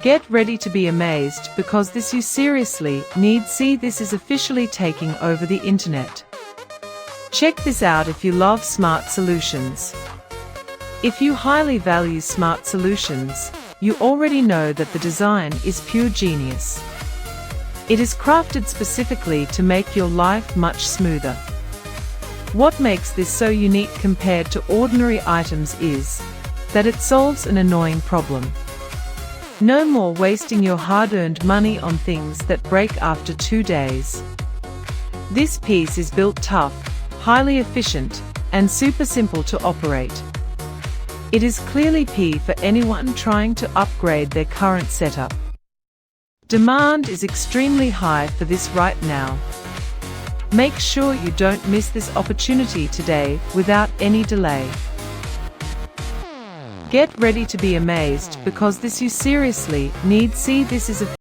Get ready to be amazed because this you seriously need see this is officially taking over the internet. Check this out if you love smart solutions. If you highly value smart solutions, you already know that the design is pure genius. It is crafted specifically to make your life much smoother. What makes this so unique compared to ordinary items is that it solves an annoying problem. No more wasting your hard-earned money on things that break after 2 days. This piece is built tough, highly efficient, and super simple to operate. It is clearly P for anyone trying to upgrade their current setup. Demand is extremely high for this right now. Make sure you don't miss this opportunity today without any delay. Get ready to be amazed because this you seriously need see this is a